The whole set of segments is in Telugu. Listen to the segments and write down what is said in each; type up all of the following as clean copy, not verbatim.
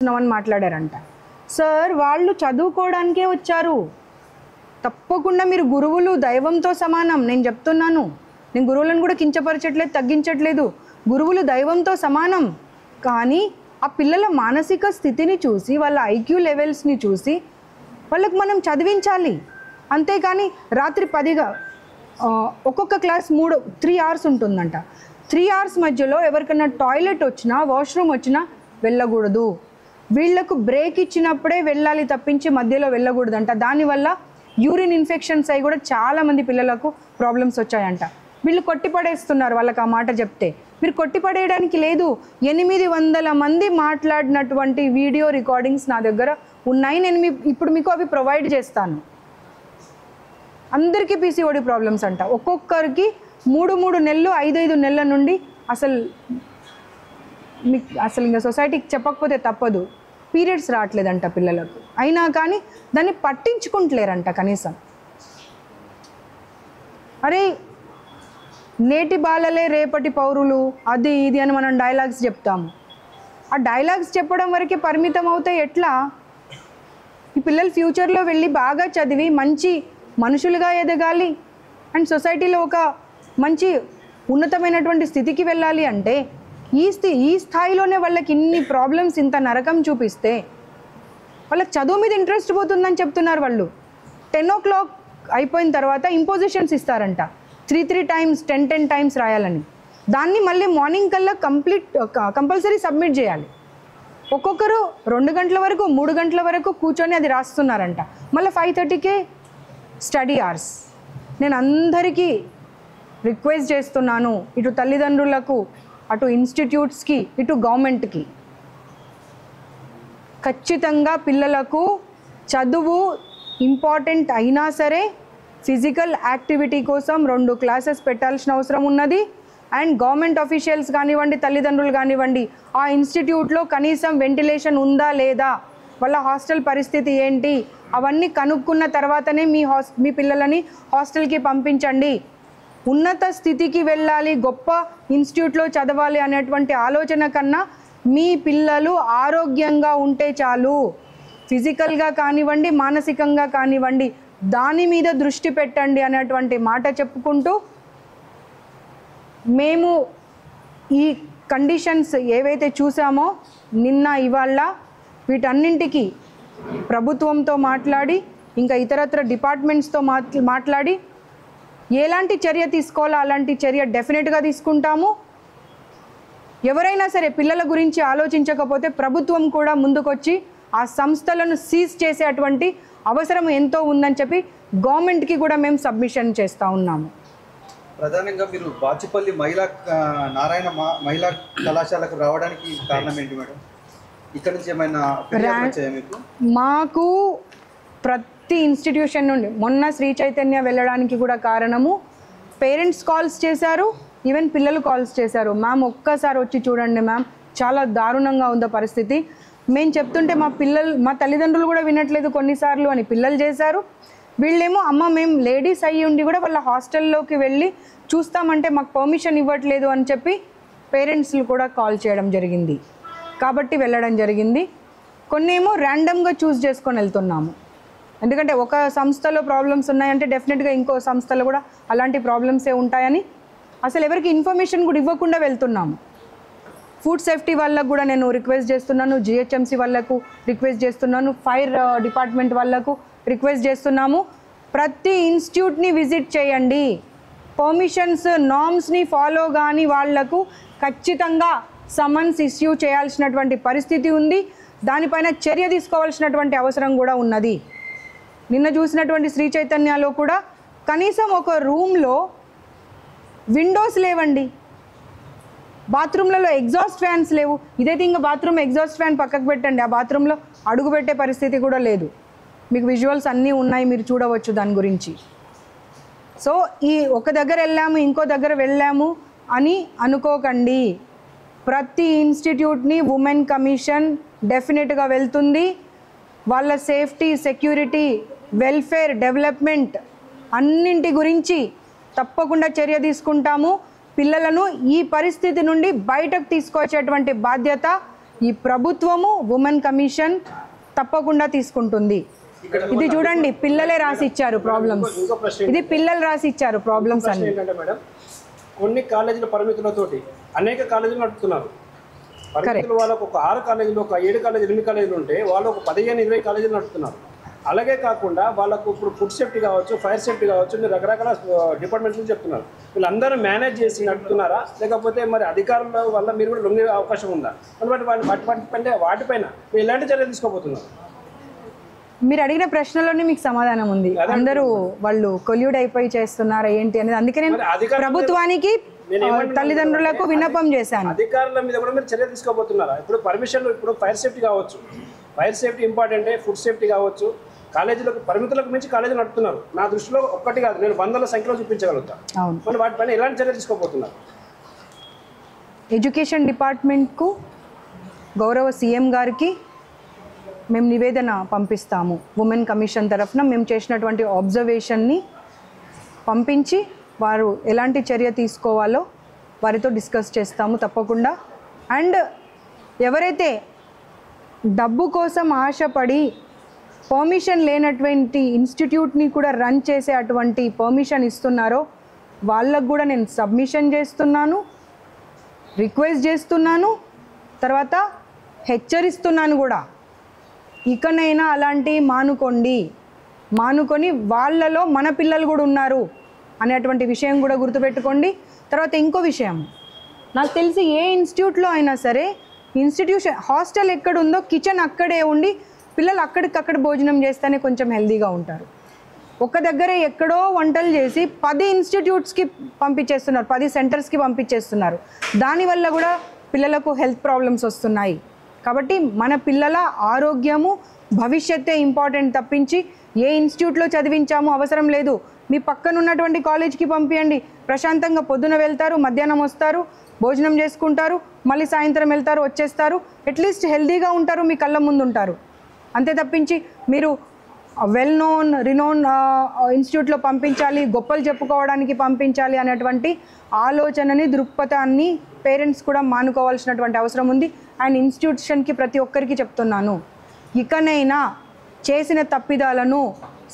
అని మాట్లాడారంట. సార్ వాళ్ళు చదువుకోవడానికే వచ్చారు. తప్పకుండా మీరు గురువులు దైవంతో సమానం. నేను చెప్తున్నాను, నేను గురువులను కూడా కించపరచట్లేదు, తగ్గించట్లేదు. గురువులు దైవంతో సమానం. కానీ ఆ పిల్లల మానసిక స్థితిని చూసి, వాళ్ళ ఐక్యూ లెవెల్స్ని చూసి వాళ్ళకి మనం చదివించాలి. అంతేకాని రాత్రి 10గా ఒక్కొక్క క్లాస్ 3 hours ఉంటుందంట. 3 hours మధ్యలో ఎవరికైనా టాయిలెట్ వచ్చినా, వాష్రూమ్ వచ్చినా వెళ్ళకూడదు. వీళ్లకు బ్రేక్ ఇచ్చినప్పుడే వెళ్ళాలి తప్పించి మధ్యలో వెళ్ళకూడదంట. దానివల్ల యూరిన్ ఇన్ఫెక్షన్స్ అయి కూడా చాలామంది పిల్లలకు ప్రాబ్లమ్స్ వచ్చాయంట. వీళ్ళు కొట్టిపడేస్తున్నారు వాళ్ళకి ఆ మాట చెప్తే. మీరు కొట్టిపడేయడానికి లేదు. 800 మంది మాట్లాడినటువంటి వీడియో రికార్డింగ్స్ నా దగ్గర ఉన్నాయి. నేను ఇప్పుడు మీకు అవి ప్రొవైడ్ చేస్తాను. అందరికీ పీసీఓడి ప్రాబ్లమ్స్ అంట. ఒక్కొక్కరికి 3 నెలలు 5 నెలల నుండి అసలు ఇంకా సొసైటీకి చెప్పకపోతే తప్పదు, పీరియడ్స్ రావట్లేదంట పిల్లలకు. అయినా కానీ దాన్ని పట్టించుకుంటలేరంట కనీసం. అరే నేటి బాలలే రేపటి పౌరులు, అది ఇది అని మనం డైలాగ్స్ చెప్తాము. ఆ డైలాగ్స్ చెప్పడం వరకే పరిమితం అవుతే ఎట్లా? ఈ పిల్లలు ఫ్యూచర్లో వెళ్ళి బాగా చదివి మంచి మనుషులుగా ఎదగాలి అండ్ సొసైటీలో ఒక మంచి ఉన్నతమైనటువంటి స్థితికి వెళ్ళాలి అంటే ఈ స్థాయిలోనే వాళ్ళకి ఇన్ని ప్రాబ్లమ్స్, ఇంత నరకం చూపిస్తే వాళ్ళకి చదువు మీద ఇంట్రెస్ట్ పోతుందని చెప్తున్నారు వాళ్ళు. 10 o'clock అయిపోయిన తర్వాత ఇంపోజిషన్స్ ఇస్తారంట. 3 times 10 times రాయాలని. దాన్ని మళ్ళీ మార్నింగ్ కల్లా కంపల్సరీ సబ్మిట్ చేయాలి. ఒక్కొక్కరు 2 గంటల వరకు 3 గంటల వరకు కూర్చొని అది రాస్తున్నారంట. మళ్ళీ 5:30కే స్టడీ అవర్స్. నేను అందరికీ రిక్వెస్ట్ చేస్తున్నాను, ఇటు తల్లిదండ్రులకు, అటు ఇన్స్టిట్యూట్స్కి, ఇటు గవర్నమెంట్కి, ఖచ్చితంగా పిల్లలకు చదువు ఇంపార్టెంట్ అయినా సరే ఫిజికల్ యాక్టివిటీ కోసం 2 classes పెట్టాల్సిన అవసరం ఉన్నది. అండ్ గవర్నమెంట్ ఆఫీషియల్స్ కానివ్వండి, తల్లిదండ్రులు కానివ్వండి, ఆ ఇన్స్టిట్యూట్లో కనీసం వెంటిలేషన్ ఉందా లేదా, వాళ్ళ హాస్టల్ పరిస్థితి ఏంటి, అవన్నీ కనుక్కున్న తర్వాతనే మీ పిల్లలని హాస్టల్కి పంపించండి. ఉన్నత స్థితికి వెళ్ళాలి, గొప్ప ఇన్స్టిట్యూట్లో చదవాలి అనేటువంటి ఆలోచన కన్నా మీ పిల్లలు ఆరోగ్యంగా ఉంటే చాలు. ఫిజికల్గా కానివ్వండి, మానసికంగా కానివ్వండి, దాని మీద దృష్టి పెట్టండి అనేటువంటి మాట చెప్పుకుంటూ, మేము ఈ కండిషన్స్ ఏవైతే చూసామో నిన్న ఇవాళ, వీటన్నింటికి ప్రభుత్వంతో మాట్లాడి, ఇంకా ఇతరత్ర డిపార్ట్మెంట్స్తో మాట్లాడి ఎలాంటి చర్య తీసుకోవాలో అలాంటి చర్య డెఫినెట్గా తీసుకుంటాము. ఎవరైనా సరే పిల్లల గురించి ఆలోచించకపోతే ప్రభుత్వం కూడా ముందుకొచ్చి ఆ సంస్థలను సీజ్ చేసేటువంటి అవసరం ఎంతో ఉందని చెప్పి గవర్నమెంట్కి కూడా మేము సబ్మిషన్ చేస్తూ ఉన్నాము. ప్రధానంగా మీరు బాచుపల్లి నారాయణ మహిళా కళాశాలకు రావడానికి కారణం ఏంటి మేడం? ఇక్కడ నుంచి ఏమైనా వచ్చాయా మీకు? మాకు ప్రతి ఇన్స్టిట్యూషన్ నుండి మొన్న శ్రీ చైతన్య వెళ్ళడానికి కూడా కారణము పేరెంట్స్ కాల్స్ చేశారు, ఈవెన్ పిల్లలు కాల్స్ చేశారు. మ్యామ్ ఒక్కసారి వచ్చి చూడండి మ్యామ్, చాలా దారుణంగా ఉందో పరిస్థితి. మేము చెప్తుంటే మా తల్లిదండ్రులు కూడా వినట్లేదు కొన్నిసార్లు అని పిల్లలు చేశారు. వీళ్ళేమో అమ్మ మేము లేడీస్ అయ్యి ఉండి కూడా వాళ్ళ హాస్టల్లోకి వెళ్ళి చూస్తామంటే మాకు పర్మిషన్ ఇవ్వట్లేదు అని చెప్పి పేరెంట్స్లు కూడా కాల్ చేయడం జరిగింది. కాబట్టి వెళ్ళడం జరిగింది. కొన్ని ఏమో ర్యాండమ్గా చూస్ చేసుకొని వెళ్తున్నాము. ఎందుకంటే ఒక సంస్థలో ప్రాబ్లమ్స్ ఉన్నాయంటే డెఫినెట్గా ఇంకో సంస్థలో కూడా అలాంటి ప్రాబ్లమ్సే ఉంటాయని అసలు ఎవరికి ఇన్ఫర్మేషన్ కూడా ఇవ్వకుండా వెళ్తున్నాము. ఫుడ్ సేఫ్టీ వాళ్ళకు కూడా నేను రిక్వెస్ట్ చేస్తున్నాను, జిహెచ్ఎంసీ వాళ్ళకు రిక్వెస్ట్ చేస్తున్నాను, ఫైర్ డిపార్ట్మెంట్ వాళ్ళకు రిక్వెస్ట్ చేస్తున్నాము. ప్రతి ఇన్స్టిట్యూట్ని విజిట్ చేయండి. పర్మిషన్స్ నామ్స్ని ఫాలో కానీ వాళ్లకు ఖచ్చితంగా సమన్స్ ఇష్యూ చేయాల్సినటువంటి పరిస్థితి ఉంది. దానిపైన చర్య తీసుకోవాల్సినటువంటి అవసరం కూడా ఉన్నది. నిన్న చూసినటువంటి శ్రీ చైతన్యలో కూడా కనీసం ఒక రూమ్లో విండోస్ లేవండి, బాత్రూమ్లలో ఎగ్జాస్ట్ ఫ్యాన్స్ లేవు. ఇదైతే ఇంకా బాత్రూమ్ ఎగ్జాస్ట్ ఫ్యాన్ పక్కకు పెట్టండి, ఆ బాత్రూంలో అడుగు పెట్టే పరిస్థితి కూడా లేదు. మీకు విజువల్స్ అన్నీ ఉన్నాయి, మీరు చూడవచ్చు దాని గురించి. సో ఈ ఒక దగ్గర వెళ్ళాము ఇంకో దగ్గర వెళ్ళాము అని అనుకోకండి. ప్రతి ఇన్స్టిట్యూట్ని ఉమెన్ కమిషన్ డెఫినెట్గా వెళ్తుంది. వాళ్ళ సేఫ్టీ, సెక్యూరిటీ, వెల్ఫేర్, డెవలప్మెంట్ అన్నింటి గురించి తప్పకుండా చర్య తీసుకుంటాము. పిల్లలను ఈ పరిస్థితి నుండి బయటకు తీసుకొచ్చేటువంటి బాధ్యత ఈ ప్రభుత్వము ఉమెన్ కమిషన్ తప్పకుండా తీసుకుంటుంది. ఇది చూడండి, పిల్లలే రాసి ఇచ్చారు ప్రాబ్లమ్స్. ఇది పిల్లలు రాసి ఇచ్చారు ప్రాబ్లమ్స్ అన్ని. ఏంటంటే మేడం, కొన్ని కాలేజీల పరిమితులతోటి అనేక కాలేజీలు నడుపుతున్నారు. పరిమితులు వాళ్ళకు ఒక 6 కాలేజీలు, ఒక 7 కాలేజీలు, 8 కాలేజీలు ఉంటే వాళ్ళు ఒక 15-20 కాలేజీలు నడుపుతున్నారు. అలాగే కాకుండా వాళ్ళకు ఇప్పుడు ఫుడ్ సేఫ్టీ కావచ్చు, ఫైర్ సేఫ్టీ కావచ్చు, రకరకాల డిపార్ట్మెంట్స్ నుంచి చెప్తున్నారు. వీళ్ళందరూ మేనేజ్ చేసి నడుపుతున్నారా, లేకపోతే మరి అధికారుల వల్ల మీరు కూడా లొంగే అవకాశం ఉందా? వాటిపైన మీరు ఎలాంటి చర్యలు తీసుకోబోతున్నారు? మీరు అడిగిన ప్రశ్నలోనే మీకు సమాధానం ఉంది. అందరూ వాళ్ళు కొల్యూడ్ అయిపోయి చేస్తున్నారా ఏంటి అనేది. అందుకే నేను ప్రభుత్వానికి తల్లిదండ్రులకు విన్నపం చేశాను. అధికారుల మీద కూడా మీరు చర్య తీసుకోబోతున్నారా? ఇప్పుడు పర్మిషన్లు, ఇప్పుడు ఫైర్ సేఫ్టీ కావచ్చు, ఫైర్ సేఫ్టీ ఇంపార్టెంటే, ఫుడ్ సేఫ్టీ కావచ్చు, కాలేజీలకు పరిమితులకు మించి కాలేజీలు నడుపుతున్నారు. నా దృష్టిలో ఒక్కటి కాదు, నేను 100ల సంఖ్యలో చూపించగలుగుతాను. అవును. మరి వాటిపైన ఎలాంటి చర్య తీసుకోబోతున్నారు? ఎడ్యుకేషన్ డిపార్ట్మెంట్కు గౌరవ సీఎం గారికి మేము నివేదన పంపిస్తాము. ఉమెన్ కమిషన్ తరఫున మేము చేసినటువంటి అబ్జర్వేషన్ని పంపించి వారు ఎలాంటి చర్య తీసుకోవాలో వారితో డిస్కస్ చేస్తాము తప్పకుండా. అండ్ ఎవరైతే డబ్బు కోసం ఆశపడి పర్మిషన్ లేనటువంటి ఇన్స్టిట్యూట్ని కూడా రన్ చేసే అటువంటి పర్మిషన్ ఇస్తున్నారో వాళ్ళకు కూడా నేను సబ్మిషన్ చేస్తున్నాను, రిక్వెస్ట్ చేస్తున్నాను, తర్వాత హెచ్చరిస్తున్నాను కూడా. ఇకనైనా అలాంటివి మానుకొని వాళ్ళలో మన పిల్లలు కూడా ఉన్నారు అనేటువంటి విషయం కూడా గుర్తుపెట్టుకోండి. తర్వాత ఇంకో విషయం, నాకు తెలిసి ఏ ఇన్స్టిట్యూట్లో అయినా సరే ఇన్స్టిట్యూషన్ హాస్టల్ ఎక్కడ ఉందో కిచెన్ అక్కడే ఉండి పిల్లలు అక్కడికక్కడ భోజనం చేస్తేనే కొంచెం హెల్తీగా ఉంటారు. ఒక దగ్గర ఎక్కడో వంటలు చేసి 10 ఇన్స్టిట్యూట్స్కి పంపించేస్తున్నారు, 10 సెంటర్స్కి పంపించేస్తున్నారు. దానివల్ల కూడా పిల్లలకు హెల్త్ ప్రాబ్లమ్స్ వస్తున్నాయి. కాబట్టి మన పిల్లల ఆరోగ్యము భవిష్యత్తే ఇంపార్టెంట్ తప్పించి ఏ ఇన్స్టిట్యూట్లో చదివించామో అవసరం లేదు. మీ పక్కన ఉన్నటువంటి కాలేజ్కి పంపించండి, ప్రశాంతంగా పొద్దున వెళ్తారు, మధ్యాహ్నం వస్తారు, భోజనం చేసుకుంటారు, మళ్ళీ సాయంత్రం వెళ్తారు, వచ్చేస్తారు. అట్లీస్ట్ హెల్తీగా ఉంటారు, మీ కళ్ళ ముందు ఉంటారు. అంతే తప్పించి మీరు రినోన్ ఇన్స్టిట్యూట్లో పంపించాలి, గొప్పలు చెప్పుకోవడానికి పంపించాలి అనేటువంటి ఆలోచనని, దృక్పథాన్ని పేరెంట్స్ కూడా మానుకోవాల్సినటువంటి అవసరం ఉంది. అండ్ ఇన్స్టిట్యూషన్కి ప్రతి ఒక్కరికి చెప్తున్నాను, ఇకనైనా చేసిన తప్పిదాలను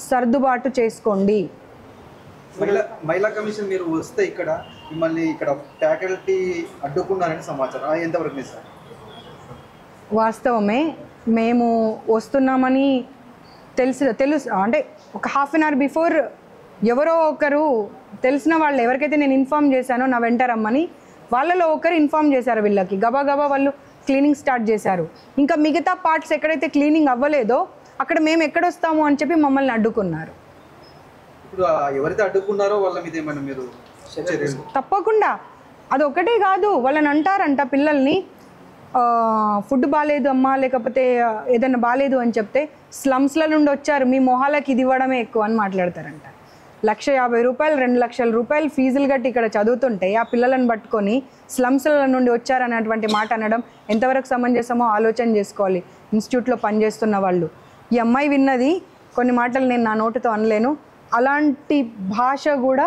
సర్దుబాటు చేసుకోండి. మహిళా కమిషన్ మీరు వస్తే ఇక్కడ మిమ్మల్ని ఇక్కడ ఫ్యాకల్టీ అడ్డుకున్నారని సమాచారం, ఎంతవరకు మీ సార్? వాస్తవమే, మేము వస్తున్నామని తెలుసు అంటే ఒక హాఫ్ అన్ అవర్ బిఫోర్ ఎవరో ఒకరు తెలిసిన వాళ్ళు ఎవరికైతే నేను ఇన్ఫామ్ చేశానో నా వెంట రమ్మని, వాళ్ళలో ఒకరు ఇన్ఫామ్ చేశారు వీళ్ళకి. గబా వాళ్ళు క్లీనింగ్ స్టార్ట్ చేశారు. ఇంకా మిగతా పార్ట్స్ ఎక్కడైతే క్లీనింగ్ అవ్వలేదో అక్కడ మేము ఎక్కడొస్తాము అని చెప్పి మమ్మల్ని అడ్డుకున్నారు. ఇప్పుడు ఎవరైతే అడ్డుకున్నారో వాళ్ళ మీద ఏమైనా మీరు తప్పకుండా అది ఒకటే కాదు, వాళ్ళని అంటారంట పిల్లల్ని, ఫుడ్ బాగాలేదు అమ్మా, లేకపోతే ఏదైనా బాగాలేదు అని చెప్తే స్లమ్స్ల నుండి వచ్చారు, మీ మొహాలకి ఇది ఇవ్వడమే ఎక్కువ అని మాట్లాడతారంట. 1,50,000 రూపాయలు 2,00,000 రూపాయలు ఫీజులు కట్టి ఇక్కడ చదువుతుంటే ఆ పిల్లలను పట్టుకొని స్లమ్స్ల నుండి వచ్చారనేటువంటి మాట అనడం ఎంతవరకు సమంజసమో ఆలోచన చేసుకోవాలి ఇన్స్టిట్యూట్లో పనిచేస్తున్న వాళ్ళు. ఈ అమ్మాయి విన్నది కొన్ని మాటలు నేను నా నోటితో అనలేను. అలాంటి భాష కూడా